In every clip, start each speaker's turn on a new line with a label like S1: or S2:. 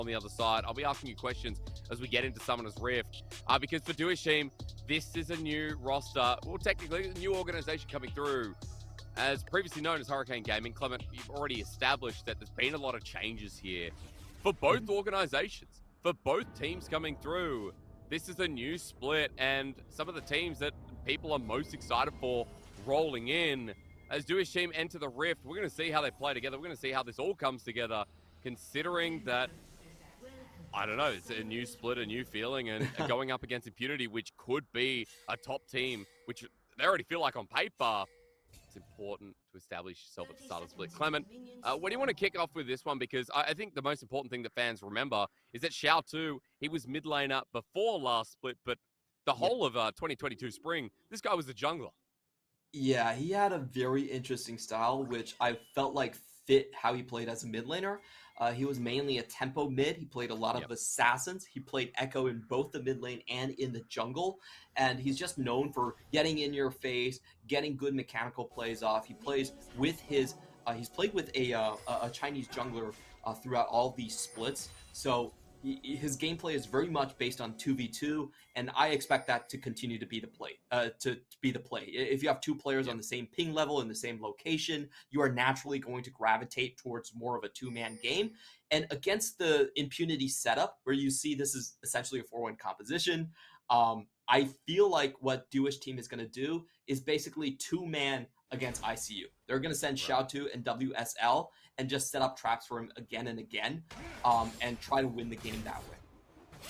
S1: on the other side. I'll be asking you questions as we get into Summoner's Rift. Because for Dewish team, this is a new roster. Well, technically, a new organization coming through. As previously known as Hurricane Gaming, Clement, you've already established that there's been a lot of changes here for both organizations, for both teams coming through. This is a new split, and some of the teams that people are most excited for rolling in. As Dewish team enter the Rift, we're going to see how they play together. We're going to see how this all comes together, considering that, I don't know, it's a new split, a new feeling, and going up against Impunity, which could be a top team, which they already feel like on paper. It's important to establish yourself at the start of the split. Clement, what do you want to kick off with this one? Because I think the most important thing that fans remember is that Xiao 2, he was mid laner before last split, but the whole of 2022 spring, this guy was the jungler.
S2: Yeah, he had a very interesting style, which I felt like fit how he played as a mid laner. He was mainly a tempo mid. He played a lot of assassins. He played Echo in both the mid lane and in the jungle. And he's just known for getting in your face, getting good mechanical plays off. He plays with his, he's played with a Chinese jungler throughout all these splits. So his gameplay is very much based on 2v2, and I expect that to continue to be the play. If you have two players on the same ping level in the same location, you are naturally going to gravitate towards more of a two-man game. And against the Impunity setup, where you see this is essentially a 4-1 composition, I feel like what Dewish team is going to do is basically two-man against ICU. They're going to send Xiao 2 and WSL and just set up traps for him again and again, and try to win the game that way.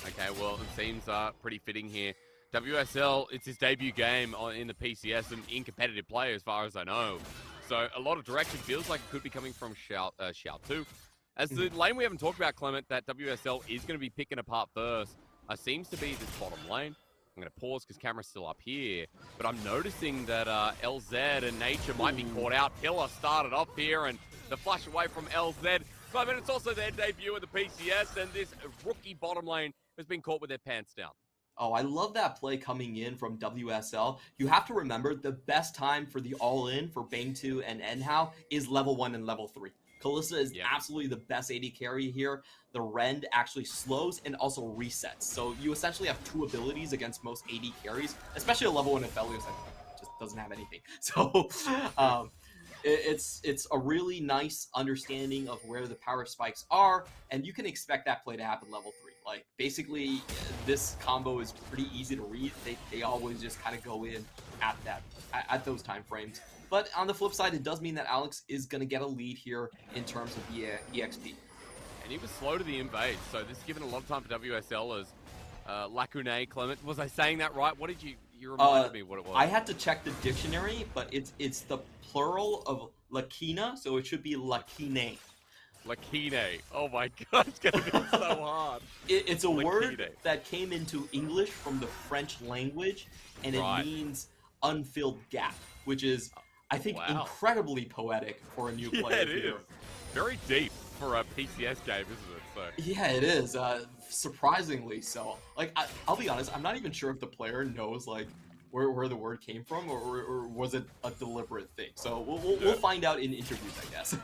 S1: Okay, well, it seems pretty fitting here. WSL, it's his debut game in the PCS and in competitive play as far as I know. So a lot of direction feels like it could be coming from Xiao 2. As the lane we haven't talked about, Clement, that WSL is going to be picking apart first, seems to be this bottom lane. I'm going to pause because camera's still up here, but I'm noticing that LZ and Nature might be caught out. Pillar started off here, and the flash away from LZ. But it's also their debut in the PCS, and this rookie bottom lane has been caught with their pants down.
S2: Oh, I love that play coming in from WSL. You have to remember the best time for the all-in for Bang 2 and Enhao is level 1 and level 3. Kalista is absolutely the best AD carry here. The Rend actually slows and also resets. So you essentially have two abilities against most AD carries, especially a level 1 Aphelios that just doesn't have anything. So it's a really nice understanding of where the power spikes are, and you can expect that play to happen level 3. Like, basically, this combo is pretty easy to read. They always just kind of go in at those time frames. But on the flip side, it does mean that Alex is going to get a lead here in terms of the EXP.
S1: And he was slow to the invade, so this is given a lot of time for WSL as Lacune, Clement. Was I saying that right? What did you reminded me what it was?
S2: I had to check the dictionary, but it's the plural of Lakina, so it should be Lakine.
S1: Lakine. Oh my god, it's going to be so hard.
S2: It's a word that came into English from the French language, and it means unfilled gap, which is, I think, incredibly poetic for a new player.
S1: Yeah, it is. Very deep for a PCS game, isn't it? So.
S2: Yeah, it is. Surprisingly so. Like, I'll be honest, I'm not even sure if the player knows, like, where the word came from, or was it a deliberate thing? So we'll find out in interviews, I guess.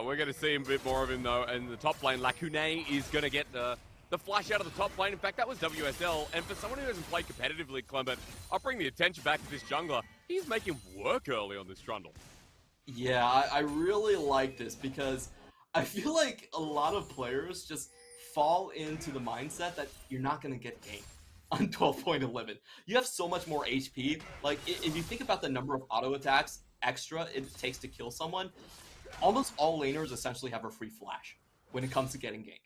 S1: We're going to see a bit more of him, though. And the top lane, Lacune is going to get the flash out of the top lane. In fact, that was WSL. And for someone who hasn't played competitively, Clement, I'll bring the attention back to this jungler. He's making work early on this Trundle.
S2: Yeah, I really like this because I feel like a lot of players just fall into the mindset that you're not going to get ganked on 12.11. You have so much more HP. Like, if you think about the number of auto attacks extra it takes to kill someone, almost all laners essentially have a free flash when it comes to getting ganked.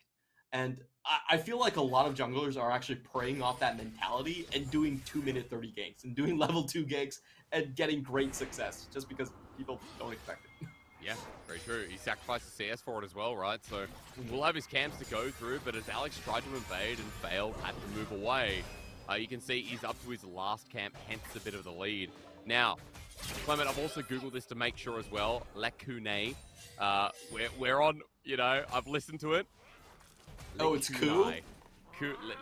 S2: And I feel like a lot of junglers are actually preying off that mentality and doing 2-minute 30 ganks and doing level 2 ganks and getting great success just because people don't expect it.
S1: Yeah, very true. He sacrificed the CS for it as well, right? So we'll have his camps to go through, but as Alex tried to invade and failed, had to move away, you can see he's up to his last camp, hence a bit of the lead. Now, Clement, I've also Googled this to make sure as well. Lacune. We're on, you know, I've listened to it.
S2: Oh, it's cool?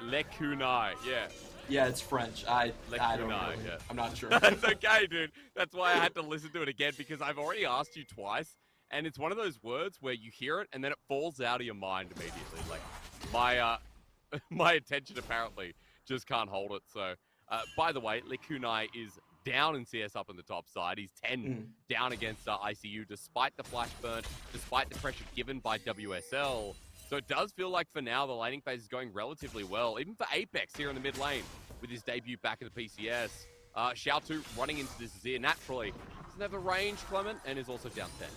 S1: Lacune, yeah.
S2: Yeah, it's French. I don't know. Yeah. I'm not sure.
S1: That's okay, dude. That's why I had to listen to it again, because I've already asked you twice, and it's one of those words where you hear it, and then it falls out of your mind immediately. Like, my my attention apparently just can't hold it. So, by the way, Likunai is down in CS up on the top side. He's 10 down against ICU, despite the flash burn, despite the pressure given by WSL. So it does feel like for now the laning phase is going relatively well, even for Apex here in the mid lane with his debut back in the PCS. Xiaotu running into this Zir naturally. Doesn't have the range, Clement, and is also down 10.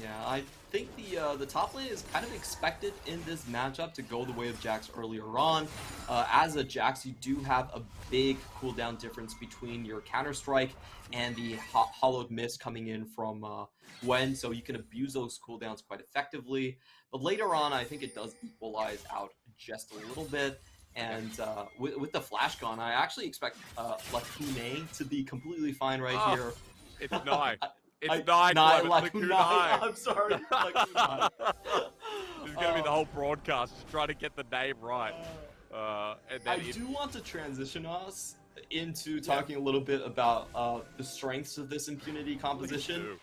S2: Yeah, I think the top lane is kind of expected in this matchup to go the way of Jax earlier on. As a Jax, you do have a big cooldown difference between your Counter-Strike and the Hollowed Mist coming in from Gwen, so you can abuse those cooldowns quite effectively. But later on, I think it does equalize out just a little bit. And with the flash gone, I actually expect Lacune to be completely fine right here.
S1: It's Nai. It's Nai.
S2: I'm sorry.
S1: This is going to be the whole broadcast, just trying to get the name right. And then
S2: I do want to transition us into talking a little bit about the strengths of this Impunity composition.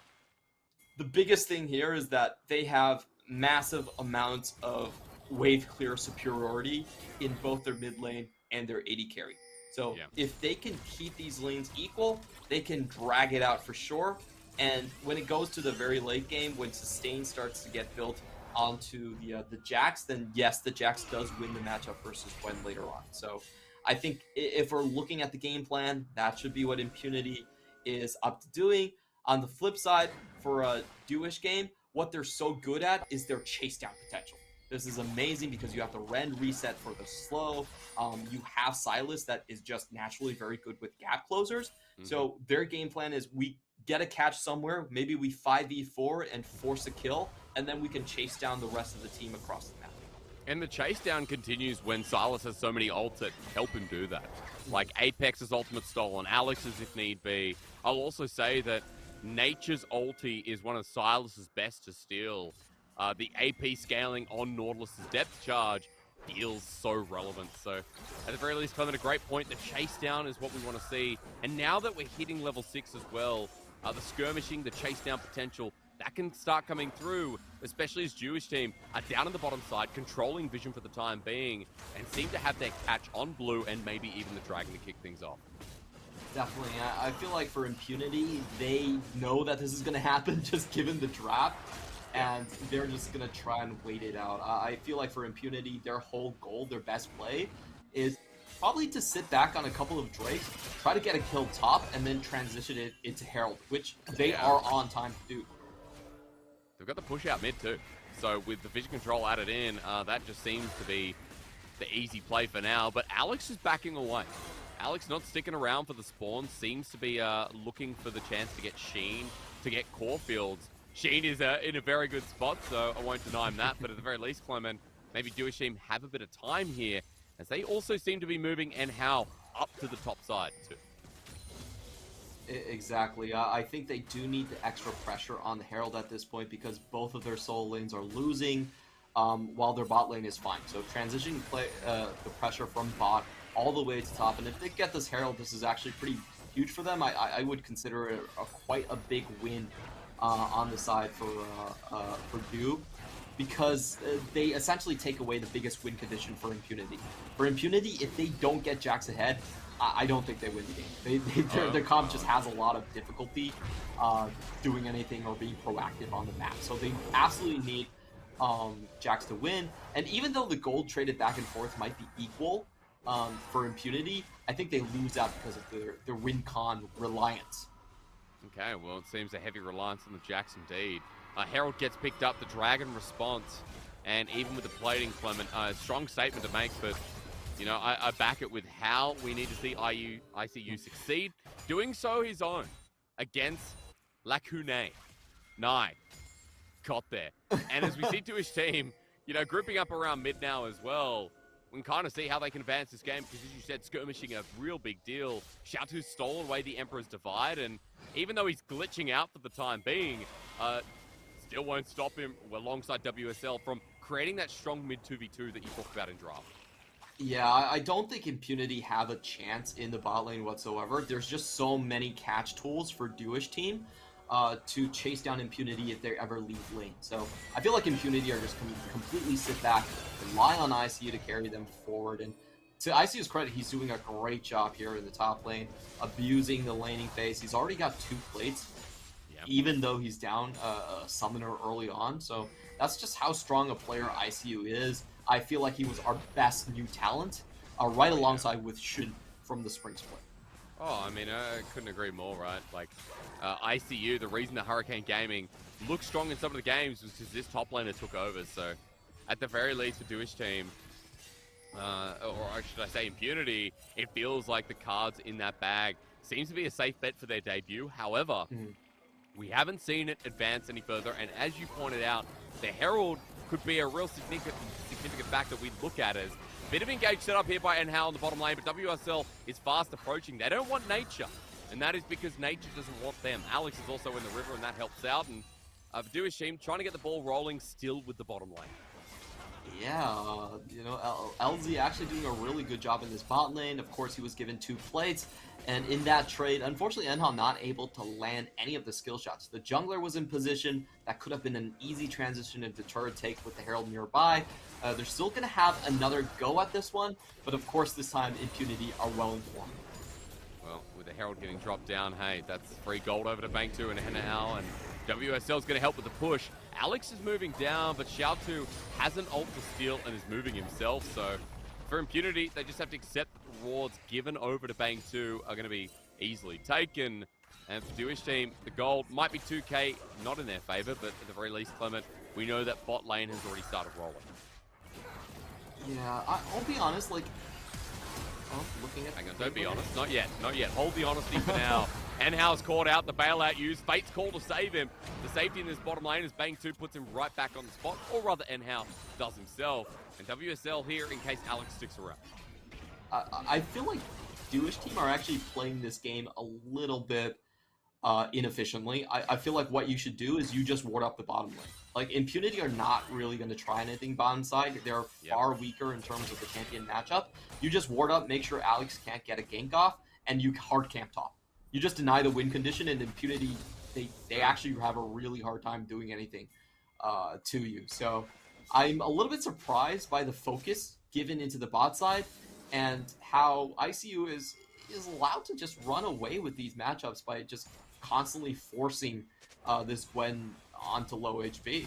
S2: The biggest thing here is that they have massive amounts of wave clear superiority in both their mid lane and their AD carry. So if they can keep these lanes equal, they can drag it out for sure. And when it goes to the very late game, when sustain starts to get built onto the Jax, then yes, the Jax does win the matchup versus Gwen later on. So I think if we're looking at the game plan, that should be what Impunity is up to doing. On the flip side, for a Dewish game, what they're so good at is their chase down potential. This is amazing because you have the rend reset for the slow. You have Silas that is just naturally very good with gap closers. So their game plan is we get a catch somewhere, maybe we 5v4 and force a kill, and then we can chase down the rest of the team across the map.
S1: And the chase down continues when Silas has so many ults that help him do that. Like Apex's ultimate stolen, Alex's if need be. I'll also say that Nature's ulti is one of Silas's best to steal. The AP scaling on Nautilus's depth charge feels so relevant. So at the very least, Clement, a great point. The chase down is what we want to see. And now that we're hitting level 6 as well, the skirmishing, the chase down potential, that can start coming through, especially as Jewish team are down on the bottom side, controlling vision for the time being, and seem to have their catch on blue and maybe even the dragon to kick things off.
S2: Definitely. I feel like for Impunity, they know that this is going to happen just given the draft, and they're just going to try and wait it out. I feel like for Impunity, their whole goal, their best play, is probably to sit back on a couple of Drakes, try to get a kill top, and then transition it into Herald, which they are on time to do.
S1: They've got the push out mid too. So with the vision control added in, that just seems to be the easy play for now. But Alex is backing away. Alex not sticking around for the spawn, seems to be looking for the chance to get Sheen, to get Caulfields. Sheen is in a very good spot, so I won't deny him that. But at the very least, Clement, maybe Dewish team have a bit of time here, as they also seem to be moving and how up to the top side too.
S2: Exactly. I think they do need the extra pressure on the Herald at this point because both of their solo lanes are losing while their bot lane is fine. So transitioning the pressure from bot all the way to top. And if they get this Herald, this is actually pretty huge for them. I would consider it quite a big win on the side for Dew, because they essentially take away the biggest win condition for Impunity. For Impunity, if they don't get Jax ahead, I don't think they win the game. Their comp just has a lot of difficulty doing anything or being proactive on the map. So they absolutely need Jax to win. And even though the gold traded back and forth might be equal for Impunity, I think they lose out because of their win con reliance.
S1: Okay, well, it seems a heavy reliance on the Jax indeed. Herald gets picked up, the Dragon response, and even with the plating, Clement, strong statement to make, but you know, I back it with how we need to see ICU succeed. Doing so his own against Lacune. Nine. Got there. And as we see to his team, you know, grouping up around mid now as well, we can kind of see how they can advance this game, because as you said, skirmishing a real big deal. Xiaotu's stolen away the Emperor's Divide, and even though he's glitching out for the time being, still won't stop him alongside WSL from creating that strong mid 2v2 that you talked about in draft.
S2: Yeah, I don't think Impunity have a chance in the bot lane whatsoever. There's just so many catch tools for Dewish team. to chase down Impunity if they ever leave lane. So I feel like Impunity are just completely sit back, rely on ICU to carry them forward. And to ICU's credit, he's doing a great job here in the top lane, abusing the laning phase. He's already got 2 plates, even though he's down a summoner early on. So that's just how strong a player ICU is. I feel like he was our best new talent, right alongside with Shun from the spring split.
S1: Oh, I mean, I couldn't agree more, right? Like, ICU, the reason the Hurricane Gaming looked strong in some of the games was because this top laner took over. So, at the very least, for Dewish team, or should I say Impunity, it feels like the cards in that bag seems to be a safe bet for their debut. However, we haven't seen it advance any further, and as you pointed out, the Herald could be a real significant factor we look at as bit of engaged setup here by Enhal on the bottom lane, but WSL is fast approaching. They don't want Nature, and that is because Nature doesn't want them. Alex is also in the river, and that helps out. And Dewish team trying to get the ball rolling still with the bottom lane.
S2: Yeah, you know, LZ actually doing a really good job in this bot lane. Of course, he was given 2 plates, and in that trade, unfortunately, Enhal not able to land any of the skill shots. The jungler was in position. That could have been an easy transition into turret take with the Herald nearby. They're still going to have another go at this one, but of course, this time, Impunity are well informed.
S1: Well, with the Herald getting dropped down, hey, that's free gold over to Bank 2 and Enhal, and WSL is going to help with the push. Alex is moving down, but Xiao2 has an ult to steal and is moving himself. So for Impunity, they just have to accept that the rewards given over to Bang 2 are going to be easily taken. And for Dewish team, the gold might be 2k, not in their favor, but at the very least, Clement, we know that bot lane has already started rolling.
S2: Yeah, I'll be honest, like, looking at...
S1: Hang on, don't be honest. Not yet, not yet. Hold the honesty for now. Enhal's caught out, the bailout used. Fate's call to save him. The safety in this bottom lane as Bang 2 puts him right back on the spot, or rather Enhal does himself. And WSL here in case Alex sticks around.
S2: I feel like Dewish team are actually playing this game a little bit inefficiently. I feel like what you should do is you just ward up the bottom lane. Like, Impunity are not really going to try anything bottom side. They're far weaker in terms of the champion matchup. You just ward up, make sure Alex can't get a gank off, and you hard camp top. You just deny the win condition, and Impunity, they actually have a really hard time doing anything to you. So I'm a little bit surprised by the focus given into the bot side and how ICU is allowed to just run away with these matchups by just constantly forcing this Gwen onto low HP.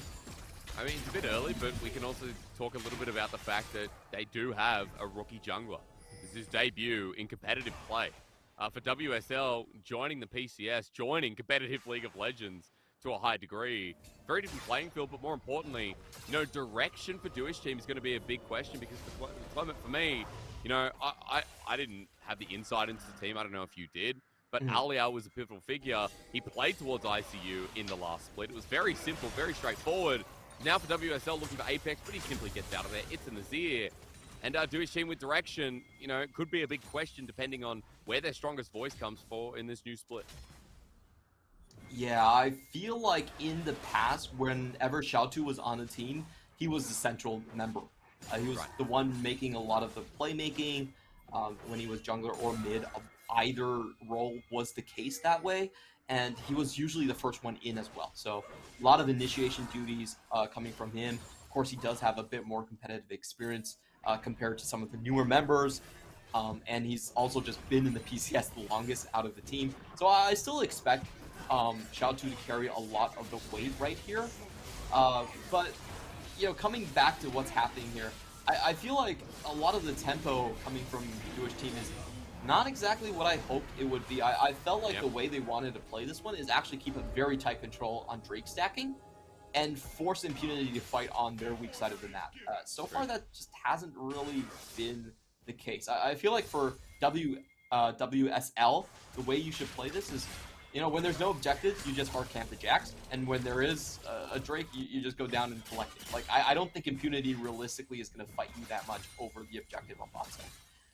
S1: I mean, it's a bit early, but we can also talk a little bit about the fact that they do have a rookie jungler. This is his debut in competitive play. For WSL, joining the PCS, joining competitive League of Legends to a high degree. Very different playing field, but more importantly, you know, direction for Dewish team is going to be a big question because for me, you know, I didn't have the insight into the team. I don't know if you did. But Alia was a pivotal figure. He played towards ICU in the last split. It was very simple, very straightforward. Now for WSL looking for Apex, but he simply gets out of there. It's in the Zir. And Dewish team with direction, you know, it could be a big question depending on where their strongest voice comes for in this new split.
S2: Yeah, I feel like in the past, whenever Xiao2 was on the team, he was the central member. He was the one making a lot of the playmaking when he was jungler or mid. Either role was the case that way, and he was usually the first one in as well. So a lot of initiation duties coming from him. Of course, he does have a bit more competitive experience compared to some of the newer members, and he's also just been in the PCS the longest out of the team. So I still expect Xiao2 to carry a lot of the weight right here. But, you know, coming back to what's happening here, I feel like a lot of the tempo coming from the Dewish team is not exactly what I hoped it would be. I felt like the way they wanted to play this one is actually keep a very tight control on Drake stacking and force Impunity to fight on their weak side of the map. So far, that just hasn't really been the case. I feel like for WSL, the way you should play this is, you know, when there's no objectives, you just hard camp the Jax, and when there is a Drake, you just go down and collect it. Like, I don't think Impunity realistically is going to fight you that much over the objective on bot side.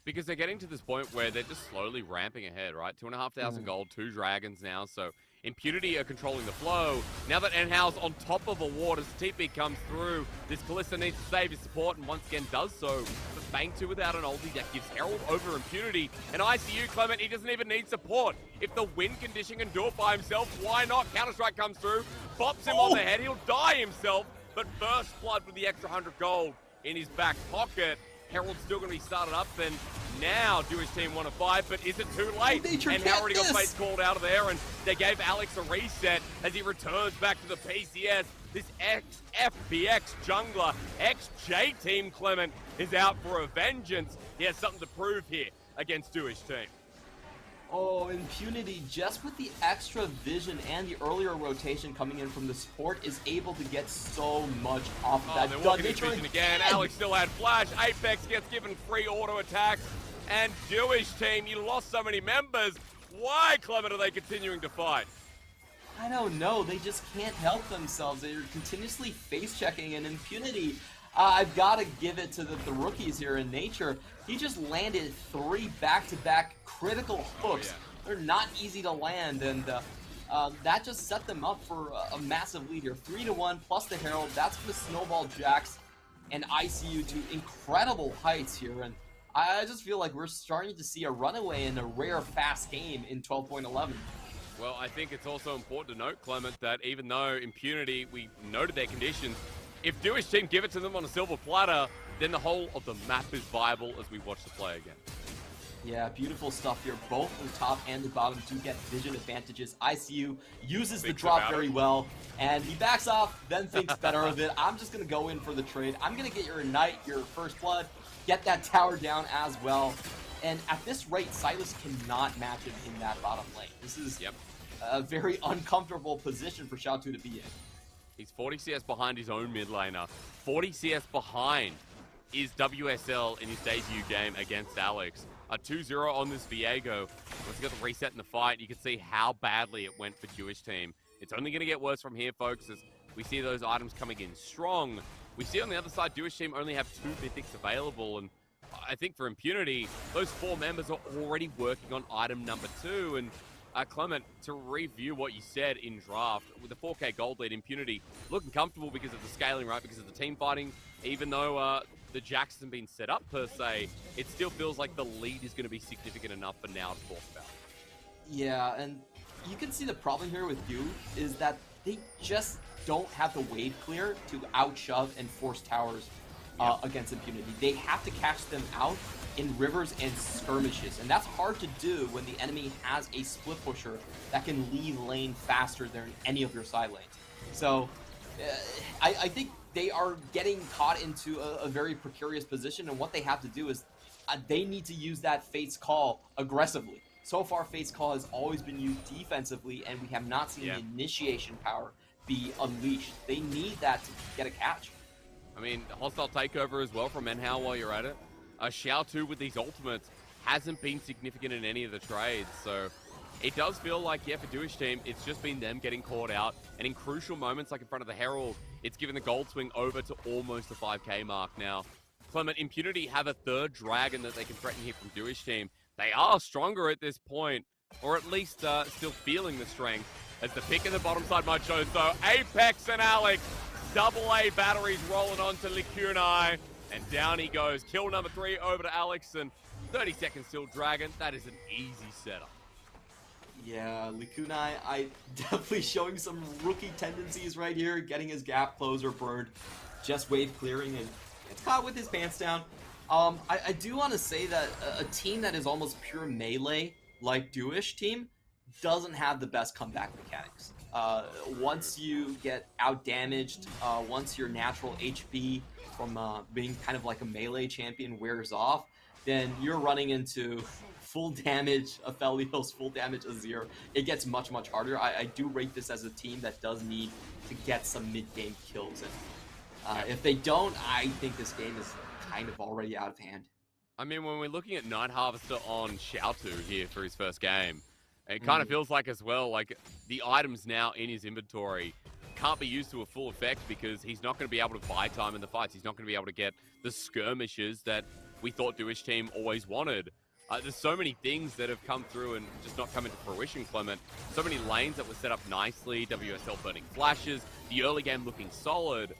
S1: Because they're getting to this point where they're just slowly ramping ahead, right? 2,500 gold, 2 dragons now, so Impunity are controlling the flow. Now that Enhal's on top of a ward as TP comes through, this Kalista needs to save his support, and once again does so. But Bang 2 without an ulti, that gives Herald over Impunity. And ICU, Clement, he doesn't even need support. If the win condition can do it by himself, why not? Counter-Strike comes through, bops him on the head, he'll die himself. But first blood with the extra 100 gold in his back pocket. Herald's still going to be started up, and now Dewish team want to fight, but is it too late? And Herald already got face called out of there, and they gave Alex a reset as he returns back to the PCS. This ex-FPX jungler, ex-J team Clement is out for a vengeance. He has something to prove here against Dewish team.
S2: Oh, Impunity, just with the extra vision and the earlier rotation coming in from the support, is able to get so much off of that.
S1: They're walking his vision again. Alex still had flash. Apex gets given free auto attacks. And Dewish team, you lost so many members. Why, Clement, are they continuing to fight?
S2: I don't know. They just can't help themselves. They're continuously face-checking, and Impunity, I've got to give it to the rookies here in Nature. He just landed 3 back-to-back critical hooks. They're not easy to land, and that just set them up for a massive lead here. 3-1 plus the Herald. That's going to snowball Jax and ICU to incredible heights here, and I just feel like we're starting to see a runaway in a rare fast game in 12.11.
S1: Well, I think it's also important to note, Clement, that even though Impunity, we noted their conditions, if Dewish team give it to them on a silver platter, then the whole of the map is viable as we watch the play again.
S2: Yeah, beautiful stuff here. Both the top and the bottom do get vision advantages. ICU uses the drop very well, and he backs off, then thinks better of it. I'm just going to go in for the trade. I'm going to get your Ignite, your First Blood, get that tower down as well. And at this rate, Silas cannot match him in that bottom lane. This is a very uncomfortable position for Xiao Tu to be in.
S1: He's 40 CS behind his own mid laner. 40 CS behind is WSL in his debut game against Alex. A 2-0 on this Viego. Once he got the reset in the fight, you can see how badly it went for Dewish team. It's only going to get worse from here, folks, as we see those items coming in strong. We see on the other side, Dewish team only have 2 mythics available, and I think for Impunity, those 4 members are already working on item number 2, and Clement, to review what you said in draft, with the 4K gold lead, Impunity looking comfortable because of the scaling, right? Because of the team fighting, even though the Jax hasn't been set up per se, it still feels like the lead is going to be significant enough for now to talk about.
S2: Yeah, and you can see the problem here with you is that they just don't have the wave clear to outshove and force towers against Impunity. They have to catch them out in rivers and skirmishes, and that's hard to do when the enemy has a split pusher that can leave lane faster than any of your side lanes. So I think they are getting caught into a very precarious position, and what they have to do is they need to use that Fate's Call aggressively. So far, Fate's Call has always been used defensively, and we have not seen the initiation power be unleashed. They need that to get a catch.
S1: I mean, hostile takeover as well from Enhao while you're at it. Xiao Tu with these ultimates hasn't been significant in any of the trades, so it does feel like, for Dewish team, it's just been them getting caught out, and in crucial moments like in front of the Herald, it's given the gold swing over to almost the 5K mark now. Clement, Impunity have a 3rd dragon that they can threaten here from Dewish team. They are stronger at this point, or at least still feeling the strength, as the pick in the bottom side might show so. Apex and Alex, AA batteries rolling on to Likunai, and down he goes. Kill number 3 over to Alex, and 30 seconds till Dragon. That is an easy setup.
S2: Yeah, Likunai, definitely showing some rookie tendencies right here, getting his gap closer burned, just wave clearing, and it's caught with his pants down. I do want to say that a team that is almost pure melee, like Dewish team, doesn't have the best comeback mechanics. Once you get out-damaged, once your natural HP from being kind of like a melee champion wears off, then you're running into full damage Aphelios, full damage Azir. It gets much, much harder. I do rate this as a team that does need to get some mid-game kills. And if they don't, I think this game is kind of already out of hand.
S1: I mean, when we're looking at Night Harvester on Xiao Tu here for his first game, it kind of feels like as well, like the items now in his inventory can't be used to a full effect because he's not going to be able to buy time in the fights. He's not going to be able to get the skirmishes that we thought Dewish team always wanted. There's so many things that have come through and just not come into fruition, Clement. So many lanes that were set up nicely, WSL burning flashes, the early game looking solid.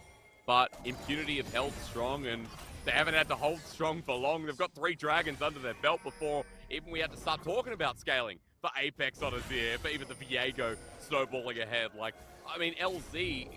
S1: but Impunity have held strong, and they haven't had to hold strong for long. They've got 3 dragons under their belt before even we had to start talking about scaling for Apex on Azir, for even the Viego snowballing ahead. Like, I mean, LZ,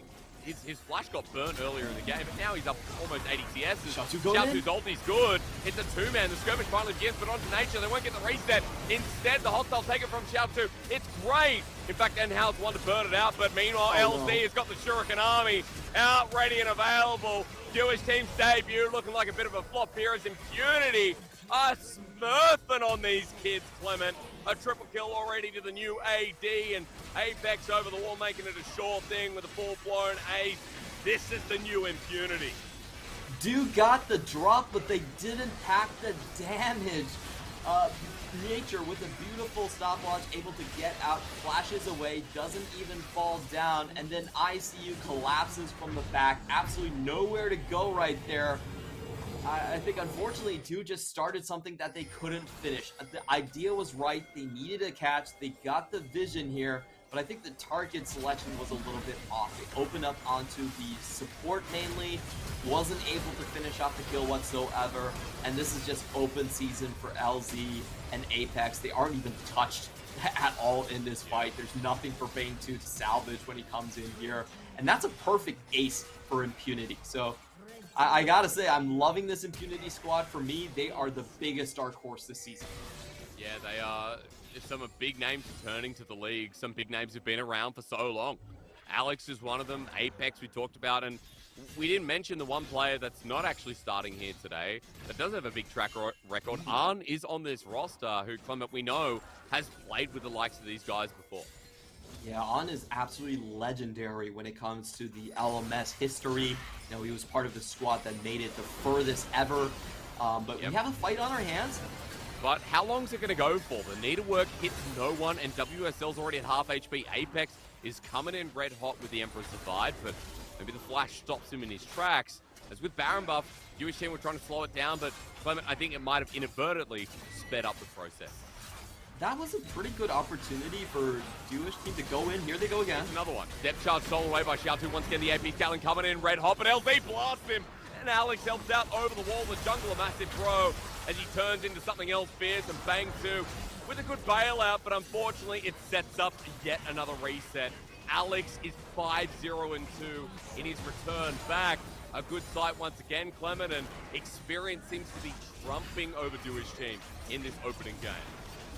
S1: his flash got burnt earlier in the game, but now he's up almost 80 CS. Xiaotu's ulti's good. It's a 2-man. The skirmish finally begins, but onto Nature. They won't get the reset. Instead, the hostile take it from Xiaotu. It's great. In fact, Enhal's one to burn it out, but meanwhile, LZ has got the Shuriken army out, ready and available. Dewish team's debut looking like a bit of a flop here as Impunity are smurfing on these kids, Clement. A triple kill already to the new AD, and Apex over the wall making it a sure thing with a full-blown ace. This is the new Impunity.
S2: Dude got the drop, but they didn't pack the damage. Nature with a beautiful stopwatch, able to get out, flashes away, doesn't even fall down, and then ICU collapses from the back. Absolutely nowhere to go right there. I think, unfortunately, Dew just started something that they couldn't finish. The idea was right. They needed a catch. They got the vision here, but I think the target selection was a little bit off. They opened up onto the support mainly, wasn't able to finish off the kill whatsoever, and this is just open season for LZ and Apex. They aren't even touched at all in this fight. There's nothing for Bane 2 to salvage when he comes in here, and that's a perfect ace for Impunity. So I gotta say, I'm loving this Impunity squad. For me, they are the biggest dark horse this season.
S1: Yeah, they are. Some big names returning to the league. Some big names have been around for so long. Alex is one of them. Apex we talked about, and we didn't mention the one player that's not actually starting here today, that does have a big track record. Arn is on this roster, who, Clement, we know has played with the likes of these guys before.
S2: Yeah, Arn is absolutely legendary when it comes to the LMS history. You know, he was part of the squad that made it the furthest ever. But we have a fight on our hands.
S1: But how long is it going to go for? The needle work hits no one, and WSL's already at half HP. Apex is coming in red hot with the Emperor's Divide, but maybe the flash stops him in his tracks. As with Baron buff, Dewish team were trying to slow it down, but Clement, I think it might have inadvertently sped up the process.
S2: That was a pretty good opportunity for Dewish team to go in. Here they go again.
S1: Another one. Depth charge stolen away by Xiaotu. Once again, the AP Stallion coming in red hot, but LZ blasts him. And Alex helps out over the wall. The jungle a massive throw as he turns into something else fierce, and Bang 2 with a good bailout, but unfortunately it sets up yet another reset. Alex is 5-0-2 in his return back. A good sight once again, Clement, and experience seems to be trumping over Dewish team in this opening game.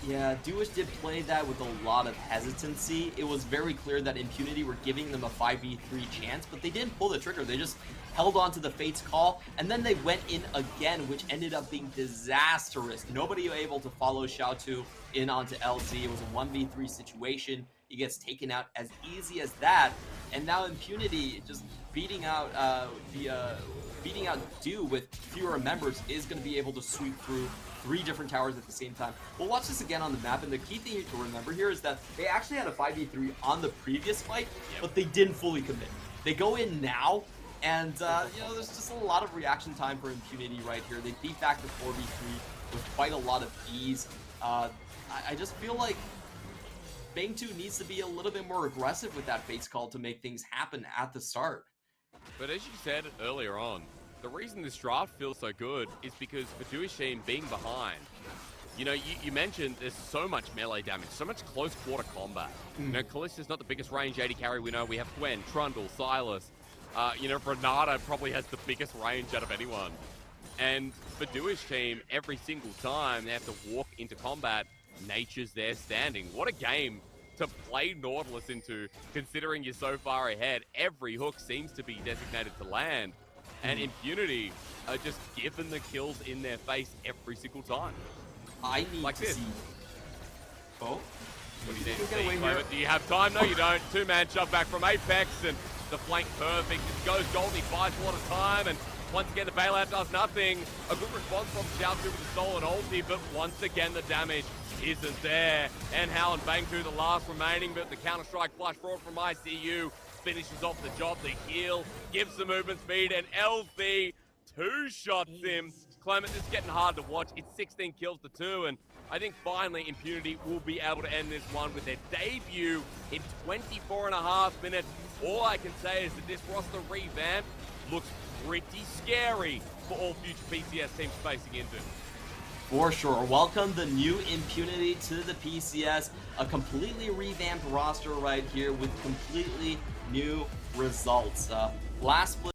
S2: Yeah, Dewish did play that with a lot of hesitancy. It was very clear that Impunity were giving them a 5v3 chance, but they didn't pull the trigger. They just held on to the Fate's call, and then they went in again, which ended up being disastrous. Nobody able to follow Xiaotu in onto LZ. It was a 1v3 situation. He gets taken out as easy as that, and now Impunity just beating out Dew with fewer members is going to be able to sweep through 3 different towers at the same time. We'll watch this again on the map, and the key thing to remember here is that they actually had a 5v3 on the previous fight, but they didn't fully commit. They go in now, and you know, there's just a lot of reaction time for Impunity right here. They beat back the 4v3 with quite a lot of ease. I just feel like Bang 2 needs to be a little bit more aggressive with that Fate's call to make things happen at the start.
S1: But as you said earlier on, the reason this draft feels so good is because for Dewish team being behind, you know, you mentioned there's so much melee damage, so much close quarter combat. You know, Callista's not the biggest range AD carry we know. We have Gwen, Trundle, Silas. You know, Renata probably has the biggest range out of anyone. And for Dewish team, every single time they have to walk into combat, Nature's there standing. What a game to play Nautilus into, considering you're so far ahead. Every hook seems to be designated to land. And Impunity are just giving the kills in their face every single time.
S2: I need
S1: like
S2: to
S1: this.
S2: see. Oh,
S1: what do you need to see, Clement? Do you have time? No, you don't. 2-man shove back from Apex, and the flank perfect. It goes golden. He buys a lot of time, and once again the bailout does nothing. A good response from Xiaotu with the stolen ulti, but once again the damage isn't there. And Hal and Bang 2 the last remaining, but the counter-strike flush fraud from ICU finishes off the job. The heal gives the movement speed, and LZ 2-shots him. Clement, this is getting hard to watch. It's 16 kills to 2, and I think finally Impunity will be able to end this one with their debut in 24.5 minutes. All I can say is that this roster revamp looks pretty scary for all future PCS teams facing into.
S2: For sure. Welcome the new Impunity to the PCS. A completely revamped roster right here with completely new results. Last split